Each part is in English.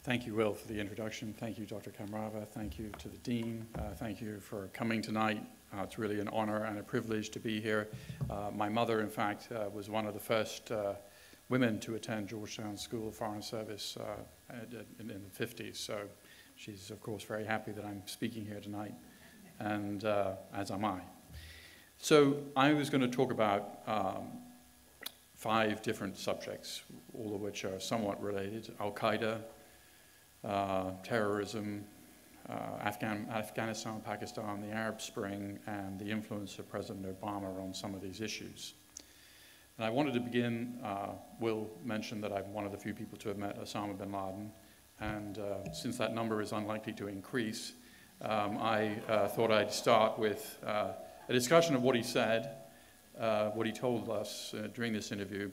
Thank you, Will, for the introduction. Thank you, Dr. Kamrava. Thank you to the Dean. Thank you for coming tonight. It's really an honor and a privilege to be here. My mother, in fact, was one of the first women to attend Georgetown School of Foreign Service in the 50s. So she's, of course, very happy that I'm speaking here tonight, and as am I. So I was going to talk about 5 different subjects, all of which are somewhat related: Al-Qaeda, terrorism, Afghanistan, Pakistan, the Arab Spring, and the influence of President Obama on some of these issues. And I wanted to begin, Will mentioned that I'm one of the few people to have met Osama bin Laden, and since that number is unlikely to increase, I thought I'd start with a discussion of what he said, what he told us during this interview,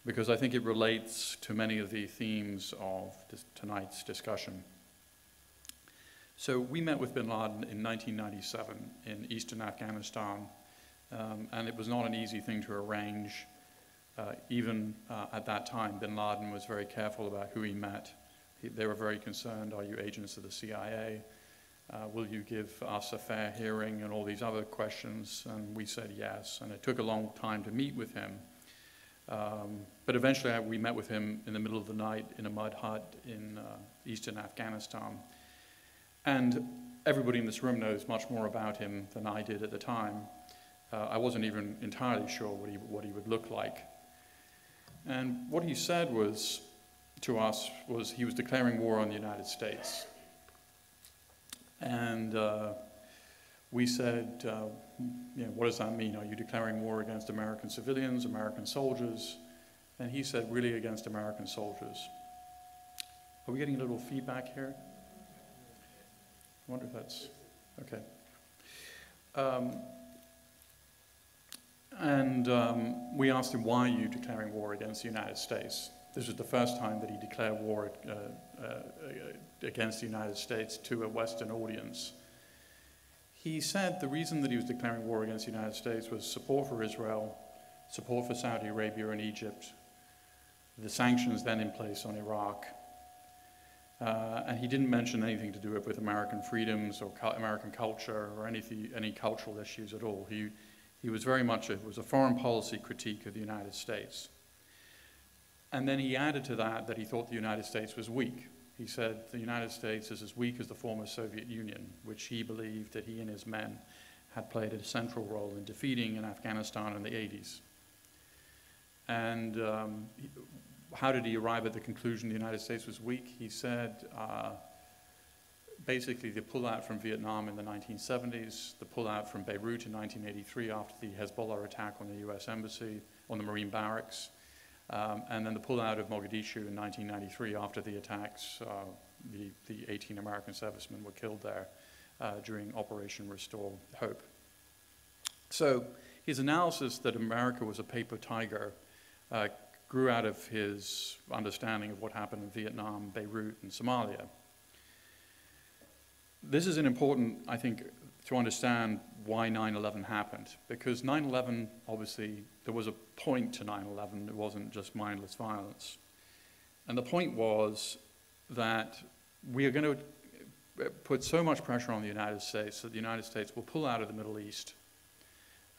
because I think it relates to many of the themes of tonight's discussion. So we met with bin Laden in 1997 in eastern Afghanistan, and it was not an easy thing to arrange. Even at that time, bin Laden was very careful about who he met. They were very concerned: are you agents of the CIA? Will you give us a fair hearing? And all these other questions. And we said yes, and it took a long time to meet with him. But eventually we met with him in the middle of the night in a mud hut in eastern Afghanistan. And everybody in this room knows much more about him than I did at the time. I wasn't even entirely sure what he would look like. And what he said to us was he was declaring war on the United States. And we said, what does that mean? Are you declaring war against American civilians, American soldiers? And he said, really against American soldiers. Are we getting a little feedback here? I wonder if that's, okay. We asked him, why are you declaring war against the United States? This was the first time that he declared war against the United States to a Western audience. He said the reason that he was declaring war against the United States was support for Israel, support for Saudi Arabia and Egypt, the sanctions then in place on Iraq, and he didn't mention anything to do with American freedoms or American culture or any cultural issues at all. He was very much, it was a foreign policy critique of the United States. And then he added to that he thought the United States was weak. He said the United States is as weak as the former Soviet Union, which he believed that he and his men had played a central role in defeating in Afghanistan in the 80s. And how did he arrive at the conclusion the United States was weak? He said basically the pullout from Vietnam in the 1970s, the pullout from Beirut in 1983 after the Hezbollah attack on the US Embassy, on the Marine barracks, and then the pullout of Mogadishu in 1993 after the attacks. The 18 American servicemen were killed there during Operation Restore Hope. So his analysis that America was a paper tiger grew out of his understanding of what happened in Vietnam, Beirut, and Somalia. This is important, I think, to understand why 9/11 happened, because 9/11, obviously, there was a point to 9/11. It wasn't just mindless violence. And the point was that we are going to put so much pressure on the United States that the United States will pull out of the Middle East,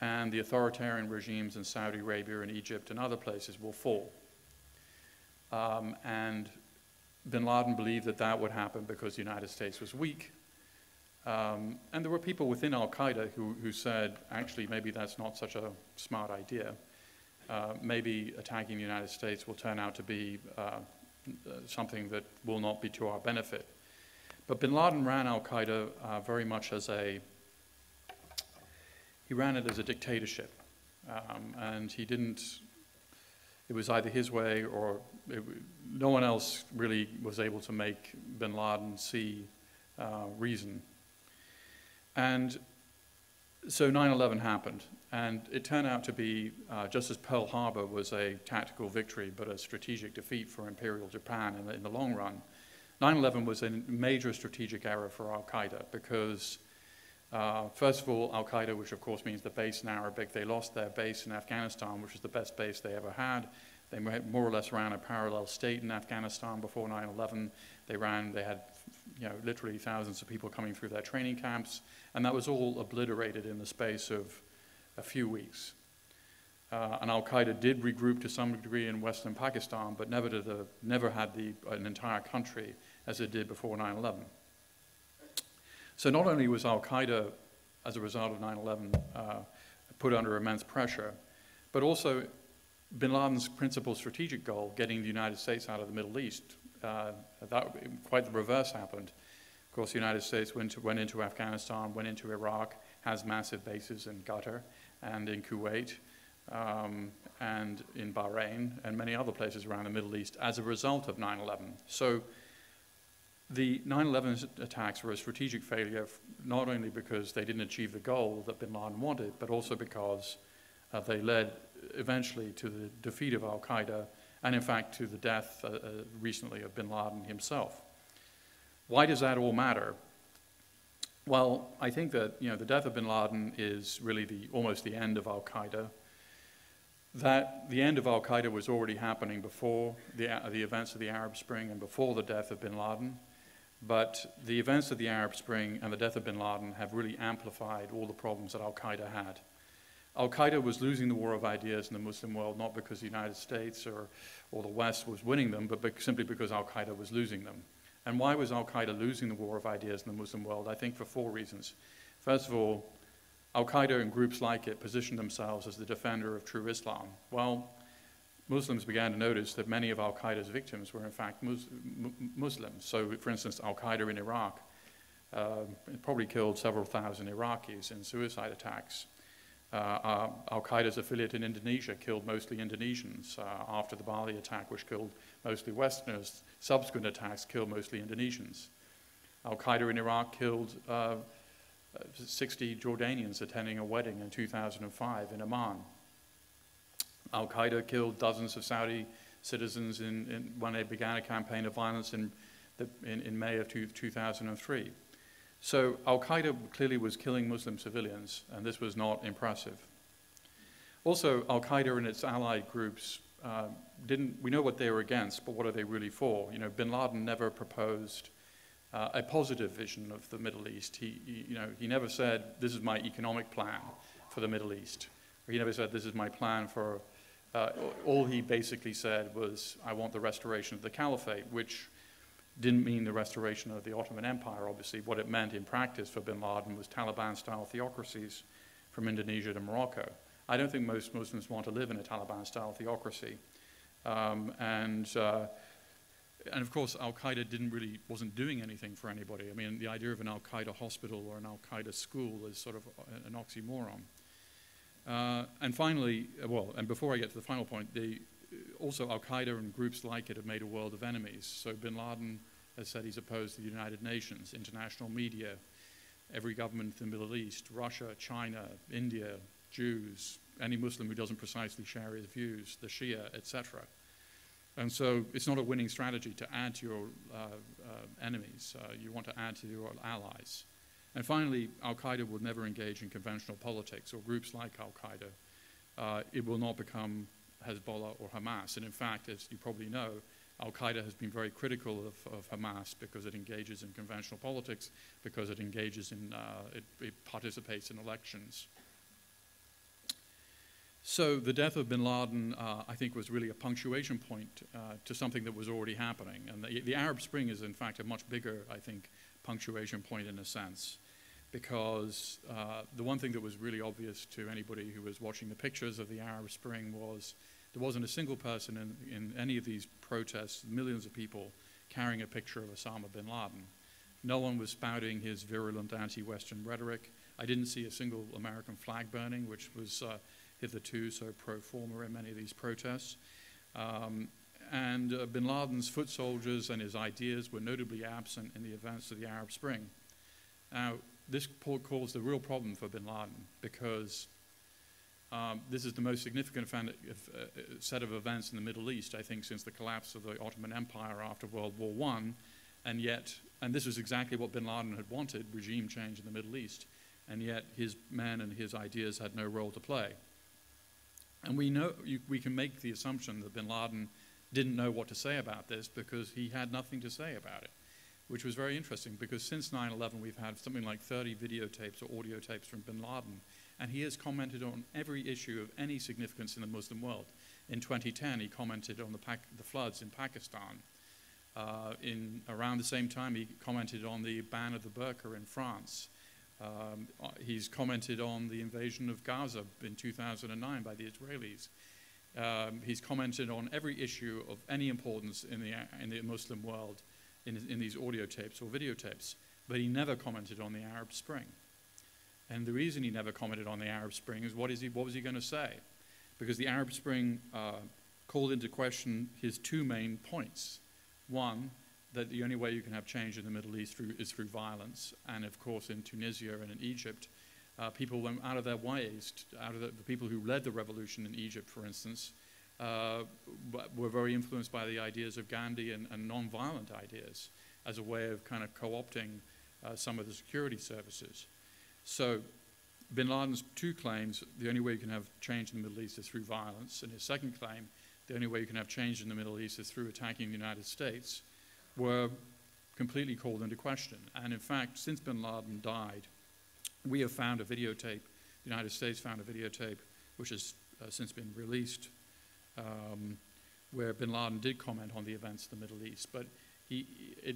and the authoritarian regimes in Saudi Arabia and Egypt and other places will fall. And bin Laden believed that that would happen because the United States was weak. And there were people within Al-Qaeda who said, actually, maybe that's not such a smart idea. Maybe attacking the United States will turn out to be something that will not be to our benefit. But bin Laden ran Al-Qaeda very much as he ran it as a dictatorship. And he didn't, it was either his way or no one else really was able to make bin Laden see reason. And so 9/11 happened, and it turned out to be, just as Pearl Harbor was a tactical victory, but a strategic defeat for Imperial Japan in the long run, 9/11 was a major strategic error for Al-Qaeda because, first of all, Al-Qaeda, which of course means the base in Arabic, they lost their base in Afghanistan, which was the best base they ever had. They more or less ran a parallel state in Afghanistan before 9/11. They had, literally thousands of people coming through their training camps, and that was all obliterated in the space of a few weeks. And Al-Qaeda did regroup to some degree in Western Pakistan, but never had an entire country as it did before 9/11. So not only was Al-Qaeda, as a result of 9/11, put under immense pressure, but also bin Laden's principal strategic goal, getting the United States out of the Middle East, quite the reverse happened. Of course, the United States went into Afghanistan, went into Iraq, has massive bases in Qatar and in Kuwait, and in Bahrain, and many other places around the Middle East as a result of 9/11. So the 9/11 attacks were a strategic failure, not only because they didn't achieve the goal that bin Laden wanted, but also because they led eventually to the defeat of Al-Qaeda, and in fact to the death recently of bin Laden himself. Why does that all matter? Well, I think that the death of bin Laden is really almost the end of Al-Qaeda. That the end of Al-Qaeda was already happening before the events of the Arab Spring and before the death of bin Laden, but the events of the Arab Spring and the death of bin Laden have really amplified all the problems that Al-Qaeda had. Al-Qaeda was losing the war of ideas in the Muslim world, not because the United States or the West was winning them, but simply because Al-Qaeda was losing them. And why was Al-Qaeda losing the war of ideas in the Muslim world? I think for 4 reasons. First of all, Al-Qaeda and groups like it positioned themselves as the defender of true Islam. Well, Muslims began to notice that many of Al-Qaeda's victims were in fact Muslims. So, for instance, Al-Qaeda in Iraq probably killed several thousand Iraqis in suicide attacks. Al-Qaeda's affiliate in Indonesia killed mostly Indonesians after the Bali attack, which killed mostly Westerners. Subsequent attacks killed mostly Indonesians. Al-Qaeda in Iraq killed 60 Jordanians attending a wedding in 2005 in Amman. Al-Qaeda killed dozens of Saudi citizens when they began a campaign of violence in May of 2003. So Al-Qaeda clearly was killing Muslim civilians, and this was not impressive. Also, Al-Qaeda and its allied groups we know what they were against, but what are they really for? Bin Laden never proposed a positive vision of the Middle East. He never said, this is my economic plan for the Middle East. Or he never said, this is my plan for, all he basically said was, I want the restoration of the caliphate, which didn't mean the restoration of the Ottoman Empire, obviously. What it meant in practice for bin Laden was Taliban-style theocracies from Indonesia to Morocco. I don't think most Muslims want to live in a Taliban-style theocracy. And of course, Al-Qaeda wasn't doing anything for anybody. I mean, the idea of an Al-Qaeda hospital or an Al-Qaeda school is sort of an oxymoron. And finally, and before I get to the final point, also Al-Qaeda and groups like it have made a world of enemies. So bin Laden has said he's opposed to the United Nations, international media, every government in the Middle East, Russia, China, India, Jews, any Muslim who doesn't precisely share his views, the Shia, etc. And so it's not a winning strategy to add to your enemies. You want to add to your allies. And finally, Al-Qaeda will never engage in conventional politics, or groups like Al-Qaeda. It will not become Hezbollah or Hamas. And in fact, as you probably know, Al-Qaeda has been very critical of Hamas because it engages in conventional politics, because it engages in, it participates in elections. So the death of bin Laden, I think, was really a punctuation point to something that was already happening. And the Arab Spring is, in fact, a much bigger, I think, punctuation point in a sense, because the one thing that was really obvious to anybody who was watching the pictures of the Arab Spring was there wasn't a single person in any of these protests, millions of people, carrying a picture of Osama bin Laden. No one was spouting his virulent anti-Western rhetoric. I didn't see a single American flag burning, which was hitherto so pro forma in many of these protests. And bin Laden's foot soldiers and his ideas were notably absent in the events of the Arab Spring. Now, this caused a real problem for bin Laden because this is the most significant set of events in the Middle East, I think, since the collapse of the Ottoman Empire after World War I, and this was exactly what bin Laden had wanted, regime change in the Middle East, and yet his men and his ideas had no role to play. And we know, we can make the assumption that bin Laden didn't know what to say about this because he had nothing to say about it, which was very interesting because since 9/11 we've had something like 30 videotapes or audio tapes from bin Laden, and he has commented on every issue of any significance in the Muslim world. In 2010 he commented on the floods in Pakistan. Around the same time he commented on the ban of the burqa in France. He's commented on the invasion of Gaza in 2009 by the Israelis. He's commented on every issue of any importance in the Muslim world in these audio tapes or videotapes, but he never commented on the Arab Spring. And the reason he never commented on the Arab Spring is what was he going to say? Because the Arab Spring called into question his two main points. One, that the only way you can have change in the Middle East is through violence. And of course in Tunisia and in Egypt, people went out of their ways, the people who led the revolution in Egypt, for instance, were very influenced by the ideas of Gandhi and non-violent ideas as a way of kind of co-opting some of the security services. So bin Laden's two claims, the only way you can have change in the Middle East is through violence, and his second claim, the only way you can have change in the Middle East is through attacking the United States, were completely called into question. And in fact, since bin Laden died, we have found a videotape, the United States found a videotape, which has since been released, where bin Laden did comment on the events in the Middle East, but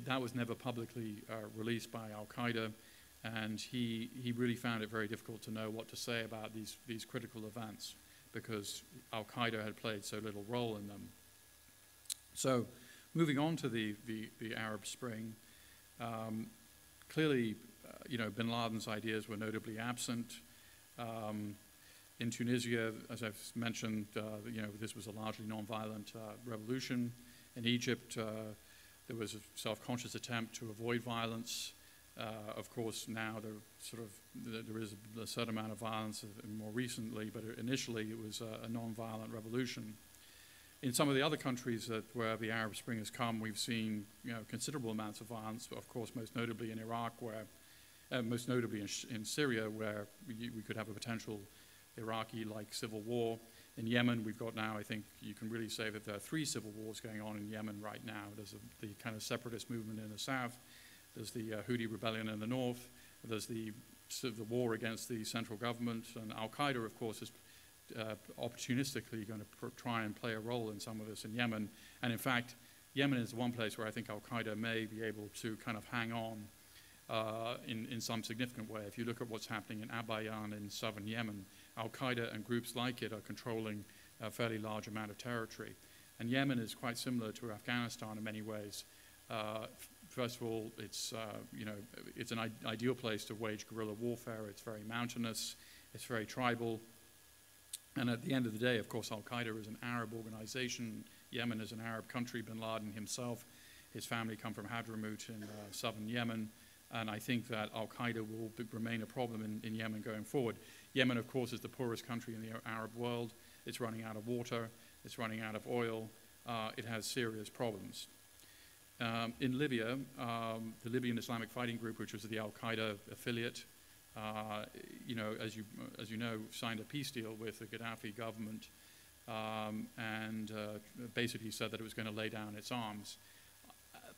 that was never publicly released by Al-Qaeda, and he really found it very difficult to know what to say about these critical events because Al-Qaeda had played so little role in them. So moving on to the Arab Spring, clearly bin Laden's ideas were notably absent. In Tunisia, as I've mentioned, this was a largely non-violent revolution. In Egypt, there was a self-conscious attempt to avoid violence. Of course, now there is a certain amount of violence more recently, but initially it was a non-violent revolution. In some of the other countries where the Arab Spring has come, we've seen considerable amounts of violence. Of course, most notably in Iraq, most notably in Syria, where we could have a potential Iraqi-like civil war. In Yemen, we've got now, I think you can really say that there are 3 civil wars going on in Yemen right now. There's the kind of separatist movement in the south, there's the Houthi rebellion in the north, there's the war against the central government, and Al-Qaeda, of course, is opportunistically going to try and play a role in some of this in Yemen. And in fact, Yemen is one place where I think Al-Qaeda may be able to kind of hang on in some significant way. If you look at what's happening in Abayan in southern Yemen, Al-Qaeda and groups like it are controlling a fairly large amount of territory. And Yemen is quite similar to Afghanistan in many ways. First of all, it's an ideal place to wage guerrilla warfare. It's very mountainous, it's very tribal. And at the end of the day, of course, Al-Qaeda is an Arab organization. Yemen is an Arab country. Bin Laden himself, his family come from Hadramaut in southern Yemen. And I think that Al-Qaeda will remain a problem in Yemen going forward. Yemen, of course, is the poorest country in the Arab world. It's running out of water. It's running out of oil. It has serious problems. In Libya, the Libyan Islamic Fighting Group, which was the Al-Qaeda affiliate, as you know, signed a peace deal with the Gaddafi government and basically said that it was going to lay down its arms.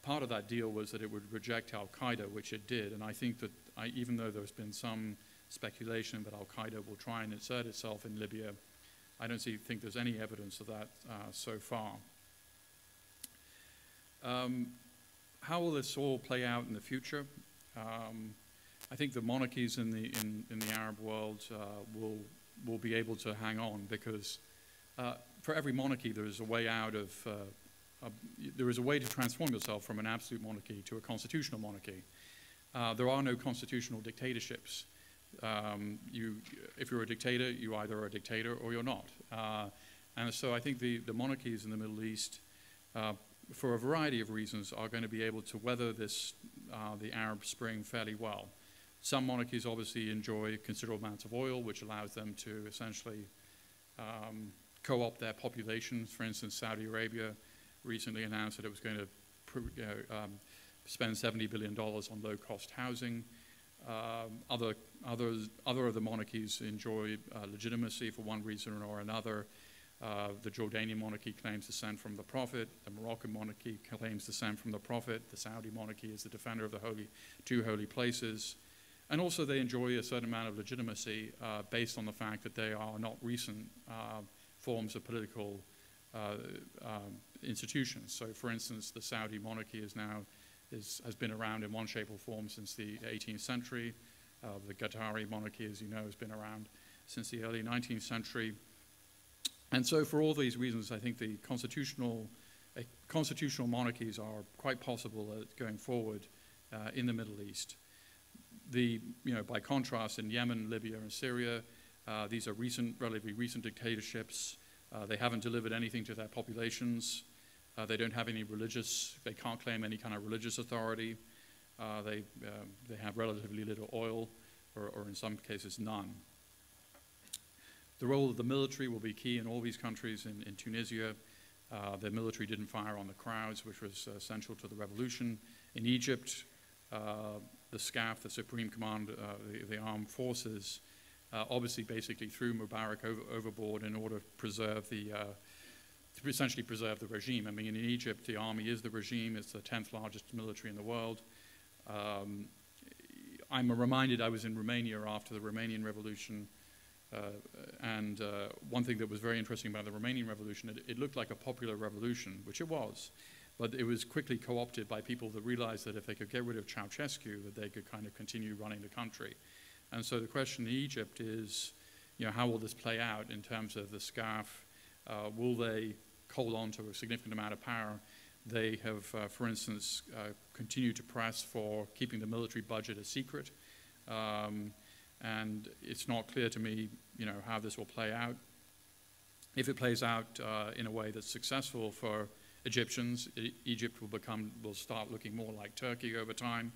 Part of that deal was that it would reject Al-Qaeda, which it did, and I think that even though there's been some speculation that Al-Qaeda will try and insert itself in Libya, I don't think there's any evidence of that so far. How will this all play out in the future? I think the monarchies in the Arab world will be able to hang on because for every monarchy there is a way out of there is a way to transform yourself from an absolute monarchy to a constitutional monarchy. There are no constitutional dictatorships. If you're a dictator, you either are a dictator or you're not. And so I think the monarchies in the Middle East, for a variety of reasons, are going to be able to weather the Arab Spring fairly well. Some monarchies obviously enjoy considerable amounts of oil, which allows them to essentially co-opt their populations. For instance, Saudi Arabia recently announced that it was going to spend $70 billion on low-cost housing. Other of the monarchies enjoy legitimacy for one reason or another. The Jordanian monarchy claims descent from the Prophet. The Moroccan monarchy claims descent from the Prophet. The Saudi monarchy is the defender of the two holy places. And also they enjoy a certain amount of legitimacy based on the fact that they are not recent forms of political institutions. So for instance, the Saudi monarchy has been around in one shape or form since the 18th century. The Qatari monarchy, as you know, has been around since the early 19th century. And so for all these reasons, I think the constitutional monarchies are quite possible going forward in the Middle East. By contrast, in Yemen, Libya, and Syria, these are relatively recent dictatorships. They haven't delivered anything to their populations. They don't have they can't claim any kind of religious authority. They have relatively little oil, or in some cases none. The role of the military will be key in all these countries. In Tunisia, the military didn't fire on the crowds, which was essential to the revolution. In Egypt, the SCAF, the Supreme Command, the armed forces, obviously basically threw Mubarak overboard in order to essentially preserve the regime. I mean, in Egypt, the army is the regime. It's the 10th largest military in the world. I'm reminded I was in Romania after the Romanian Revolution, and one thing that was very interesting about the Romanian Revolution, it looked like a popular revolution, which it was, but it was quickly co-opted by people that realized that if they could get rid of Ceausescu, that they could kind of continue running the country. And so the question in Egypt is, how will this play out in terms of the SCAF? Will they hold on to a significant amount of power? They have, for instance, continued to press for keeping the military budget a secret. And it's not clear to me, how this will play out. If it plays out in a way that's successful for Egyptians, Egypt will start looking more like Turkey over time,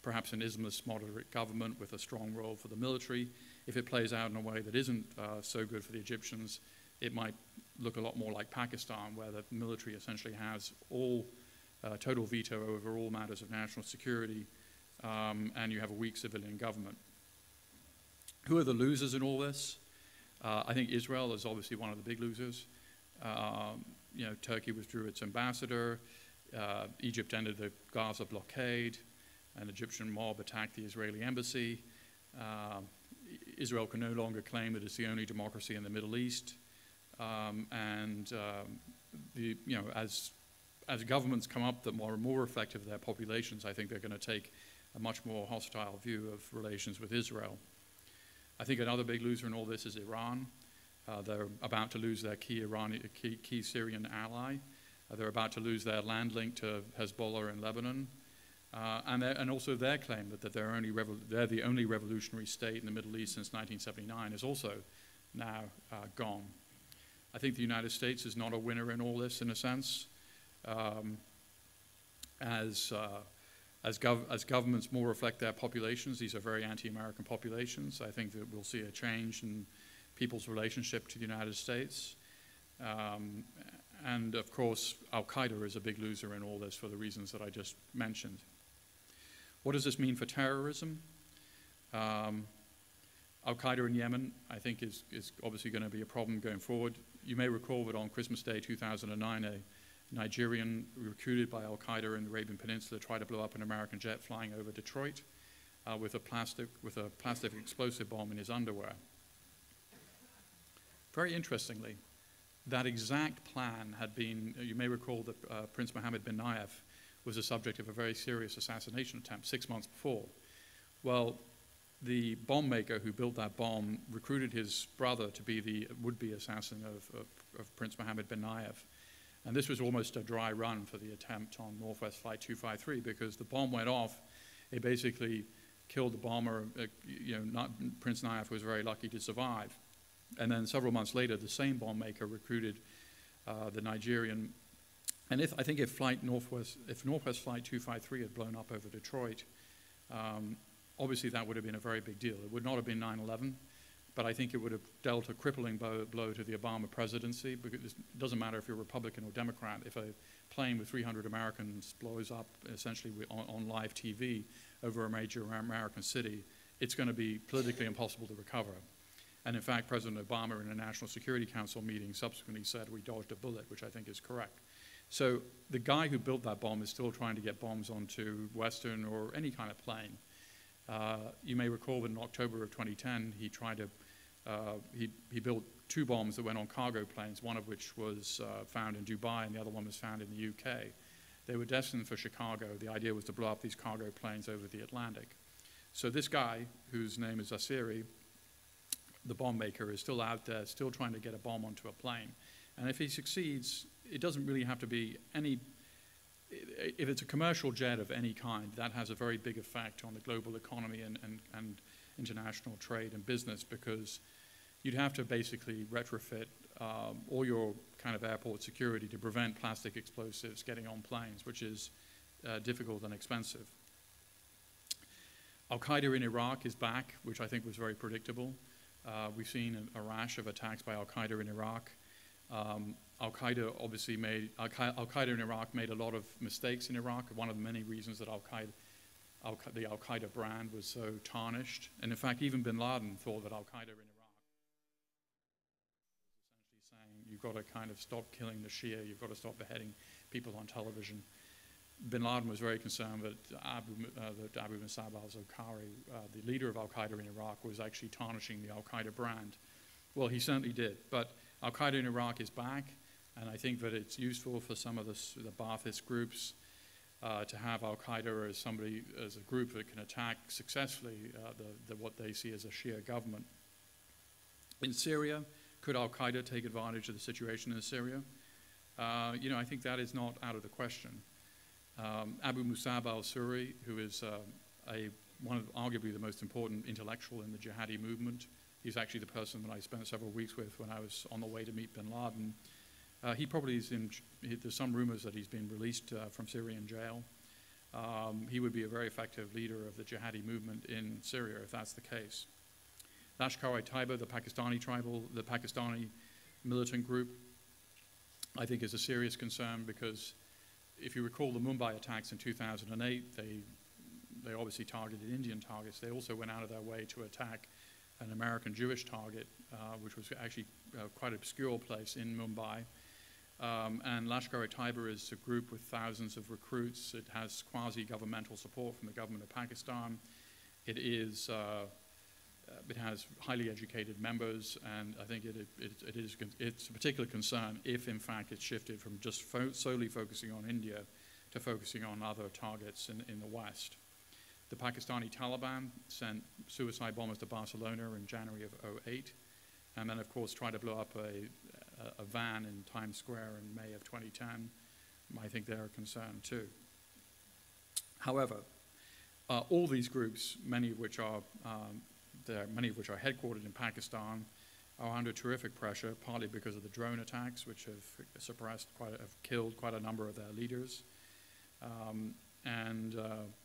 perhaps an Islamist moderate government with a strong role for the military. If it plays out in a way that isn't so good for the Egyptians, it might look a lot more like Pakistan, where the military essentially has total veto over all matters of national security, and you have a weak civilian government. Who are the losers in all this? I think Israel is obviously one of the big losers. Turkey withdrew its ambassador. Egypt ended the Gaza blockade. An Egyptian mob attacked the Israeli embassy. Israel can no longer claim that it's the only democracy in the Middle East. As governments come up that are more reflective of their populations, I think they're going to take a much more hostile view of relations with Israel. I think another big loser in all this is Iran. They're about to lose their key Syrian ally. They're about to lose their land link to Hezbollah in Lebanon. And also their claim that they're the only revolutionary state in the Middle East since 1979 is also now gone. I think the United States is not a winner in all this, in a sense. As governments more reflect their populations, these are very anti-American populations. I think that we'll see a change in people's relationship to the United States. And of course, Al-Qaeda is a big loser in all this for the reasons that I just mentioned. What does this mean for terrorism? Al-Qaeda in Yemen, I think, is obviously going to be a problem going forward. You may recall that on Christmas Day 2009, a Nigerian recruited by Al-Qaeda in the Arabian Peninsula tried to blow up an American jet flying over Detroit with a plastic explosive bomb in his underwear. Very interestingly, that exact plan had been, you may recall that Prince Mohammed bin Nayef was the subject of a very serious assassination attempt 6 months before. Well, the bomb maker who built that bomb recruited his brother to be the would-be assassin of Prince Mohammed bin Nayef. And this was almost a dry run for the attempt on Northwest Flight 253 because the bomb went off. It basically killed the bomber. Prince Nayef was very lucky to survive. And then several months later, the same bomb maker recruited the Nigerian. And if Northwest Flight 253 had blown up over Detroit, obviously that would have been a very big deal. It would not have been 9/11, but I think it would have dealt a crippling blow to the Obama presidency, because it doesn't matter if you're Republican or Democrat. If a plane with 300 Americans blows up essentially on live TV, over a major American city, it's going to be politically impossible to recover. And in fact, President Obama in a National Security Council meeting subsequently said we dodged a bullet, which I think is correct. So the guy who built that bomb is still trying to get bombs onto Western or any kind of plane. You may recall that in October of 2010, he tried to, he built 2 bombs that went on cargo planes, one of which was found in Dubai and the other one was found in the UK. They were destined for Chicago. The idea was to blow up these cargo planes over the Atlantic. So this guy, whose name is Asiri, the bomb maker, is still out there, still trying to get a bomb onto a plane. And if he succeeds, it doesn't really have to be any, if it's a commercial jet of any kind, that has a very big effect on the global economy and international trade and business, because you'd have to basically retrofit all your kind of airport security to prevent plastic explosives getting on planes, which is difficult and expensive. Al-Qaeda in Iraq is back, which I think was very predictable. We've seen a rash of attacks by Al-Qaeda in Iraq. Al-Qaeda obviously Al-Qaeda in Iraq made a lot of mistakes in Iraq. One of the many reasons that the Al-Qaeda brand was so tarnished. And in fact, even bin Laden thought that Al-Qaeda in Iraq was essentially saying, you've got to kind of stop killing the Shia, you've got to stop beheading people on television. Bin Laden was very concerned that Abu Musab al-Zarqawi, the leader of Al-Qaeda in Iraq, was actually tarnishing the Al-Qaeda brand. Well, he certainly did. But Al-Qaeda in Iraq is back, and I think that it's useful for some of the Ba'athist groups to have Al-Qaeda as a group that can attack successfully what they see as a Shia government. In Syria, could Al-Qaeda take advantage of the situation in Syria? I think that is not out of the question. Abu Musab al-Suri, who is one of arguably the most important intellectual in the jihadi movement, he's actually the person that I spent several weeks with when I was on the way to meet bin Laden. He probably is there's some rumors that he's been released from Syrian jail. He would be a very effective leader of the jihadi movement in Syria if that's the case. Lashkar-e-Taiba, the Pakistani militant group, I think is a serious concern, because if you recall the Mumbai attacks in 2008, they obviously targeted Indian targets. They also went out of their way to attack an American Jewish target, which was actually quite an obscure place in Mumbai. And Lashkar-e-Taiba is a group with thousands of recruits. It has quasi-governmental support from the government of Pakistan. It has highly educated members, and I think it's a particular concern if, in fact, it's shifted from just solely focusing on India to focusing on other targets in the West. The Pakistani Taliban sent suicide bombers to Barcelona in January of 2008, and then, of course, tried to blow up a van in Times Square in May of 2010. I think they're a concern, too. However, all these groups, many of which are headquartered in Pakistan, are under terrific pressure, partly because of the drone attacks, which have killed quite a number of their leaders.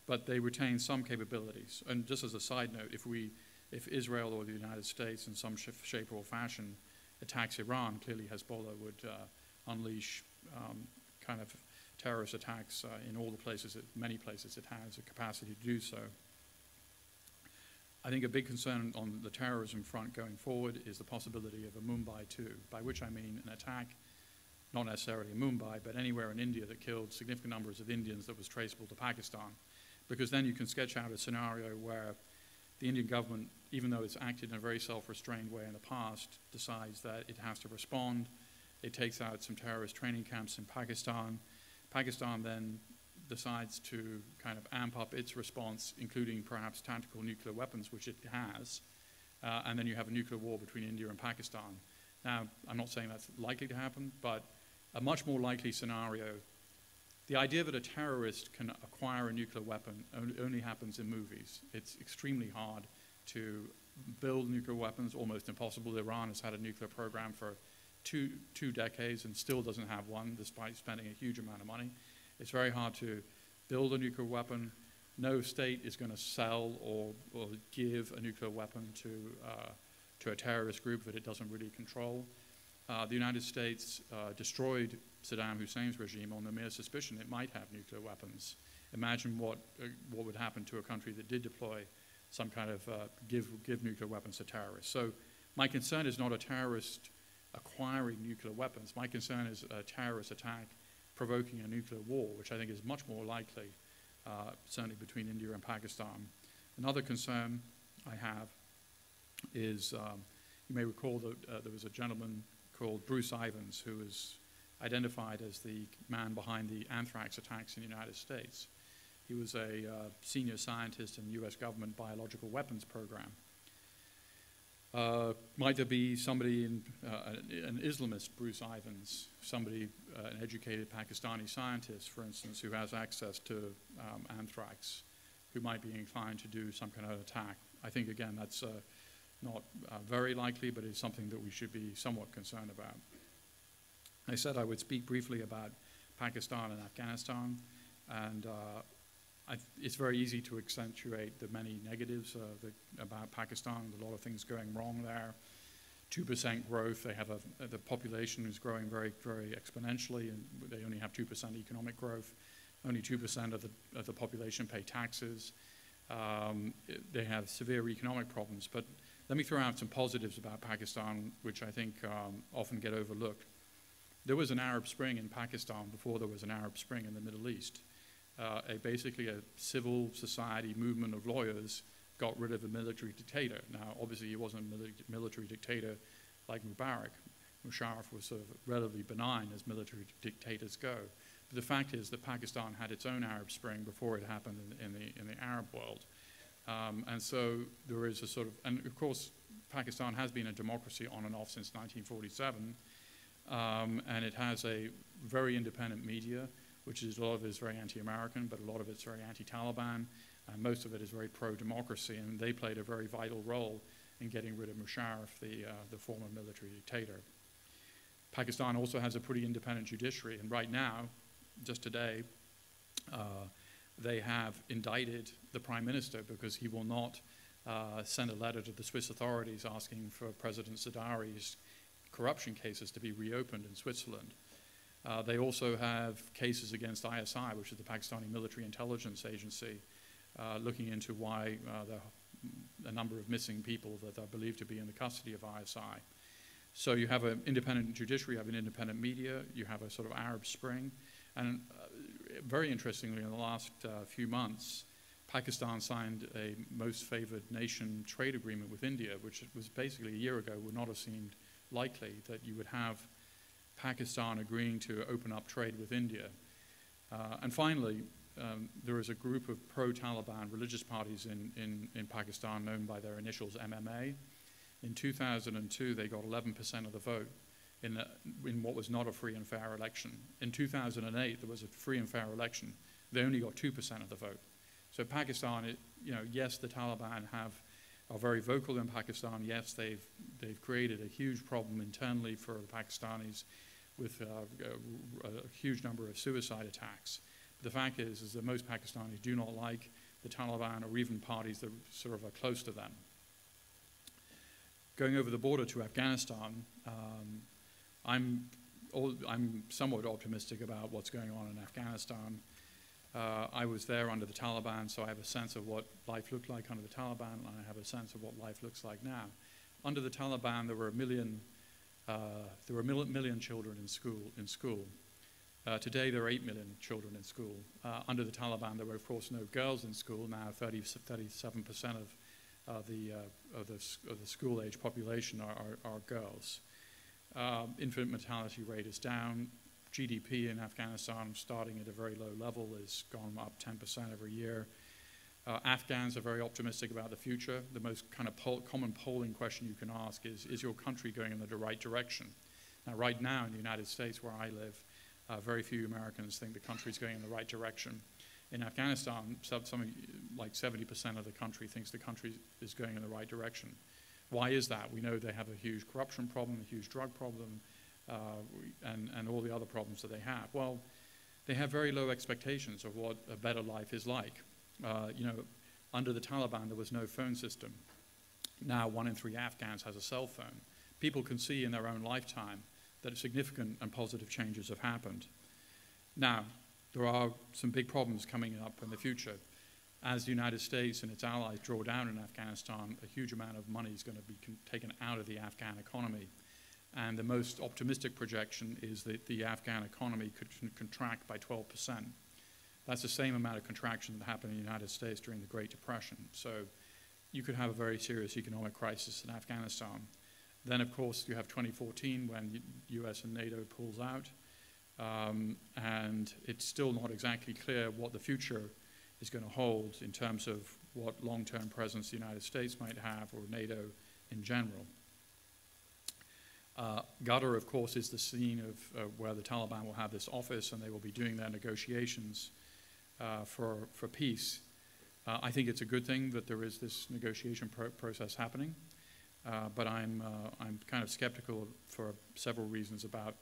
But they retain some capabilities. And just as a side note, if Israel or the United States in some shape or fashion attacks Iran, clearly Hezbollah would unleash kind of terrorist attacks in all the places, many places it has a capacity to do so. I think a big concern on the terrorism front going forward is the possibility of a Mumbai 2, by which I mean an attack, not necessarily in Mumbai, but anywhere in India that killed significant numbers of Indians that was traceable to Pakistan. Because then you can sketch out a scenario where the Indian government, even though it's acted in a very self-restrained way in the past, decides that it has to respond. It takes out some terrorist training camps in Pakistan. Pakistan then decides to kind of amp up its response, including perhaps tactical nuclear weapons, which it has, and then you have a nuclear war between India and Pakistan. Now, I'm not saying that's likely to happen, but a much more likely scenario, the idea that a terrorist can acquire a nuclear weapon only happens in movies. It's extremely hard to build nuclear weapons, almost impossible. Iran has had a nuclear program for two decades and still doesn't have one, despite spending a huge amount of money. It's very hard to build a nuclear weapon. No state is going to sell or give a nuclear weapon to a terrorist group that it doesn't really control. The United States destroyed Saddam Hussein's regime on the mere suspicion it might have nuclear weapons. imagine what would happen to a country that did deploy some kind of give nuclear weapons to terrorists. So my concern is not a terrorist acquiring nuclear weapons. My concern is a terrorist attack provoking a nuclear war, which I think is much more likely, certainly between India and Pakistan. Another concern I have is, you may recall that there was a gentleman called Bruce Ivans who was identified as the man behind the anthrax attacks in the United States. He was a senior scientist in the US government biological weapons program. Might there be somebody, an Islamist Bruce Ivans, somebody, an educated Pakistani scientist, for instance, who has access to anthrax, who might be inclined to do some kind of attack? I think, again, that's not very likely, but it's something that we should be somewhat concerned about. I said I would speak briefly about Pakistan and Afghanistan, and it's very easy to accentuate the many negatives about Pakistan. A lot of things going wrong there. 2% growth. They have the population is growing very, very exponentially, and they only have 2% economic growth. Only 2% of the population pay taxes. They have severe economic problems. But let me throw out some positives about Pakistan, which I think often get overlooked. There was an Arab Spring in Pakistan before there was an Arab Spring in the Middle East. Basically a civil society movement of lawyers got rid of a military dictator. Now, obviously, he wasn't a military dictator like Mubarak. Musharraf was sort of relatively benign as military dictators go. But the fact is that Pakistan had its own Arab Spring before it happened in the Arab world. And so there is a sort of, and of course, Pakistan has been a democracy on and off since 1947. And it has a very independent media, which is a lot of it is very anti-American, but a lot of it's very anti-Taliban, and most of it is very pro-democracy, and they played a very vital role in getting rid of Musharraf, the former military dictator. Pakistan also has a pretty independent judiciary, and right now, just today, they have indicted the prime minister because he will not send a letter to the Swiss authorities asking for President Zardari's corruption cases to be reopened in Switzerland. They also have cases against ISI, which is the Pakistani Military Intelligence Agency, looking into why a number of missing people that are believed to be in the custody of ISI. So you have an independent judiciary, you have an independent media, you have a sort of Arab Spring, and very interestingly, in the last few months, Pakistan signed a most favored nation trade agreement with India, which was basically a year ago would not have seemed likely that you would have Pakistan agreeing to open up trade with India. And finally, there is a group of pro-Taliban religious parties in Pakistan known by their initials MMA. In 2002, they got 11% of the vote in what was not a free and fair election. In 2008, there was a free and fair election. They only got 2% of the vote. So Pakistan, yes, the Taliban are very vocal in Pakistan. Yes, they've created a huge problem internally for the Pakistanis with a huge number of suicide attacks. But the fact is that most Pakistanis do not like the Taliban or even parties that sort of are close to them. Going over the border to Afghanistan, I'm somewhat optimistic about what's going on in Afghanistan. I was there under the Taliban, so I have a sense of what life looked like under the Taliban, and I have a sense of what life looks like now. Under the Taliban, there were a million children in school. Today, there are 8 million children in school. Under the Taliban, there were, of course, no girls in school. Now, 37% of the school-age population are girls. Infant mortality rate is down. GDP in Afghanistan, starting at a very low level, has gone up 10% every year. Afghans are very optimistic about the future. The most kind of common polling question you can ask is your country going in the right direction? Now, right now in the United States, where I live, very few Americans think the country's going in the right direction. In Afghanistan, something like 70% of the country thinks the country is going in the right direction. Why is that? We know they have a huge corruption problem, a huge drug problem, and all the other problems that they have. Well, they have very low expectations of what a better life is like. Under the Taliban, there was no phone system. Now, 1 in 3 Afghans has a cell phone. People can see in their own lifetime that significant and positive changes have happened. Now, there are some big problems coming up in the future. As the United States and its allies draw down in Afghanistan, a huge amount of money is going to be taken out of the Afghan economy. And the most optimistic projection is that the Afghan economy could contract by 12%. That's the same amount of contraction that happened in the United States during the Great Depression. So you could have a very serious economic crisis in Afghanistan. Then, of course, you have 2014 when US and NATO pulls out. And it's still not exactly clear what the future is going to hold in terms of what long-term presence the United States might have, or NATO in general. Qatar, of course, is the scene of where the Taliban will have this office, and they will be doing their negotiations for peace. I think it's a good thing that there is this negotiation process happening, but I'm kind of skeptical for several reasons about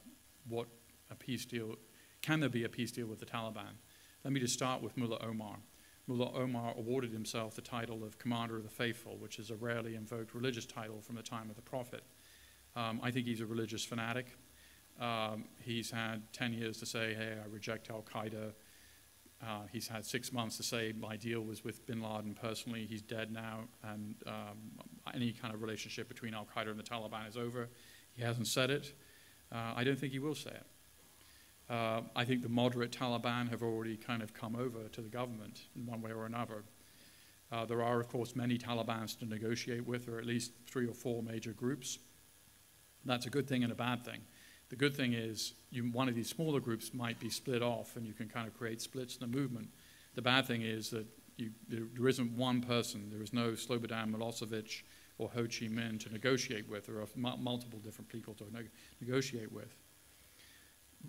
what a peace deal, can there be a peace deal with the Taliban? Let me just start with Mullah Omar. Mullah Omar awarded himself the title of Commander of the Faithful, which is a rarely invoked religious title from the time of the Prophet. I think he's a religious fanatic. He's had 10 years to say, hey, I reject al-Qaeda. He's had 6 months to say, my deal was with bin Laden personally. He's dead now, and any kind of relationship between al-Qaeda and the Taliban is over. He hasn't said it. I don't think he will say it. I think the moderate Taliban have already kind of come over to the government in one way or another. There are, of course, many Talibans to negotiate with, or at least 3 or 4 major groups. That's a good thing and a bad thing. The good thing is one of these smaller groups might be split off, and you can kind of create splits in the movement. The bad thing is that there isn't one person. There is no Slobodan Milosevic or Ho Chi Minh to negotiate with. There are multiple different people to negotiate with.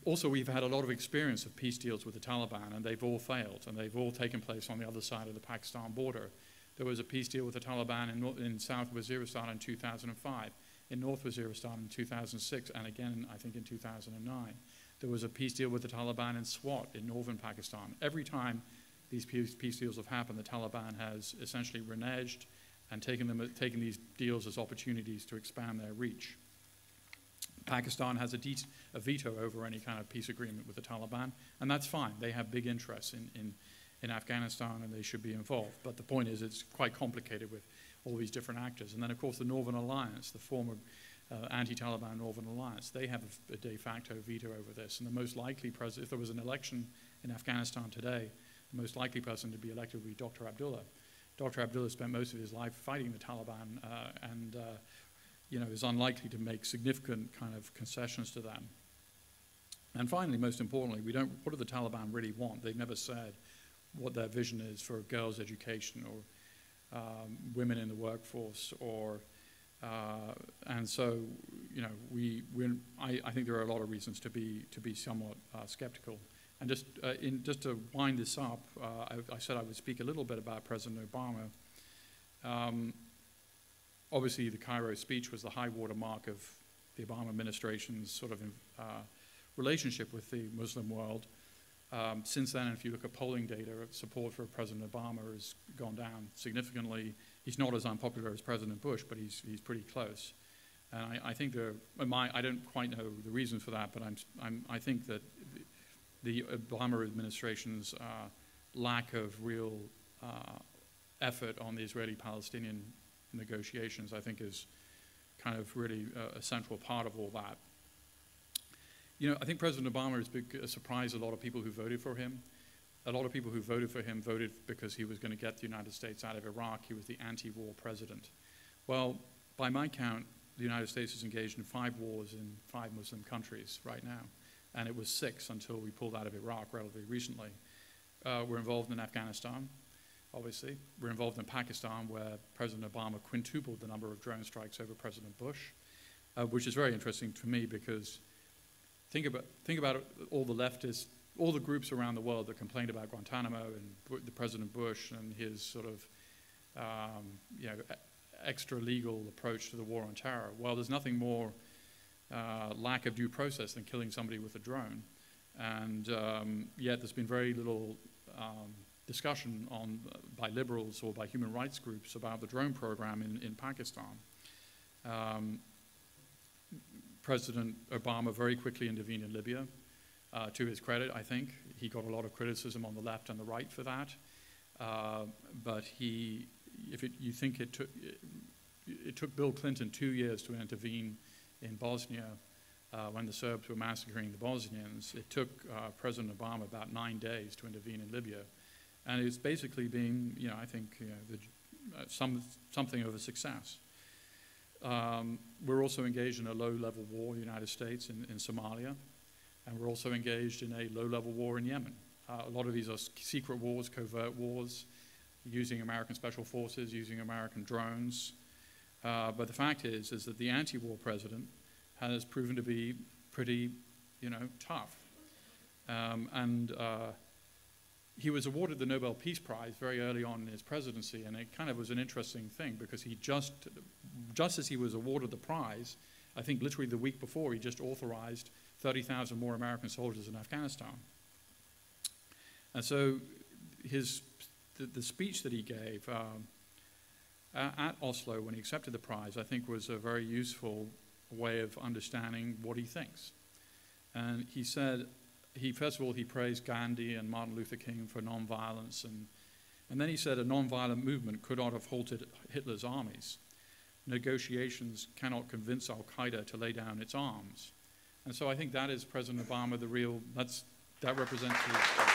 Also, we've had a lot of experience of peace deals with the Taliban, and they've all failed, and they've all taken place on the other side of the Pakistan border. There was a peace deal with the Taliban in South Waziristan in 2005, in North Waziristan in 2006, and again, I think, in 2009. There was a peace deal with the Taliban in Swat in northern Pakistan. Every time these peace deals have happened, the Taliban has essentially reneged and taken these deals as opportunities to expand their reach. Pakistan has a veto over any kind of peace agreement with the Taliban, and that's fine. They have big interests in Afghanistan, and they should be involved. But the point is, it's quite complicated with all these different actors. And then, of course, the Northern Alliance, the former anti-Taliban Northern Alliance, they have a de facto veto over this. And the most likely president, if there was an election in Afghanistan today, the most likely person to be elected would be Dr. Abdullah. Dr. Abdullah spent most of his life fighting the Taliban and is unlikely to make significant kind of concessions to them. And finally, most importantly, what do the Taliban really want? They've never said what their vision is for girls' education or women in the workforce, and so I think there are a lot of reasons to be somewhat skeptical. And just to wind this up, I said I would speak a little bit about President Obama. Obviously, the Cairo speech was the high water mark of the Obama administration's sort of relationship with the Muslim world. Since then, if you look at polling data, support for President Obama has gone down significantly. He's not as unpopular as President Bush, but he's pretty close. And I think I don't quite know the reason for that, but I think that the Obama administration's lack of real effort on the Israeli-Palestinian negotiations, I think, is kind of really a central part of all that. I think President Obama has surprised a lot of people who voted for him. A lot of people who voted for him voted because he was going to get the United States out of Iraq. He was the anti-war president. Well, by my count, the United States is engaged in 5 wars in 5 Muslim countries right now, and it was 6 until we pulled out of Iraq relatively recently. We're involved in Afghanistan, obviously. We're involved in Pakistan, where President Obama quintupled the number of drone strikes over President Bush, which is very interesting to me because think about all the leftists, all the groups around the world that complained about Guantanamo and the President Bush and his sort of extra legal approach to the war on terror. Well, there's nothing more lack of due process than killing somebody with a drone, and yet there's been very little discussion by liberals or by human rights groups about the drone program in Pakistan. President Obama very quickly intervened in Libya. To his credit, I think. he got a lot of criticism on the left and the right for that. But you think it took Bill Clinton 2 years to intervene in Bosnia when the Serbs were massacring the Bosnians. It took President Obama about 9 days to intervene in Libya. And it's basically been, I think, something of a success. We're also engaged in a low-level war in the United States in Somalia, and we're also engaged in a low-level war in Yemen. A lot of these are secret wars, covert wars, using American special forces, using American drones. But the fact is that the anti-war president has proven to be pretty, tough. He was awarded the Nobel Peace Prize very early on in his presidency, and it kind of was an interesting thing because he just as he was awarded the prize, I think literally the week before, he just authorized 30,000 more American soldiers in Afghanistan. And so the speech that he gave at Oslo when he accepted the prize, I think was a very useful way of understanding what he thinks. And he said, first of all, he praised Gandhi and Martin Luther King for nonviolence, and then he said a nonviolent movement could not have halted Hitler's armies. Negotiations cannot convince Al-Qaeda to lay down its arms. And so I think that is President Obama, that represents his...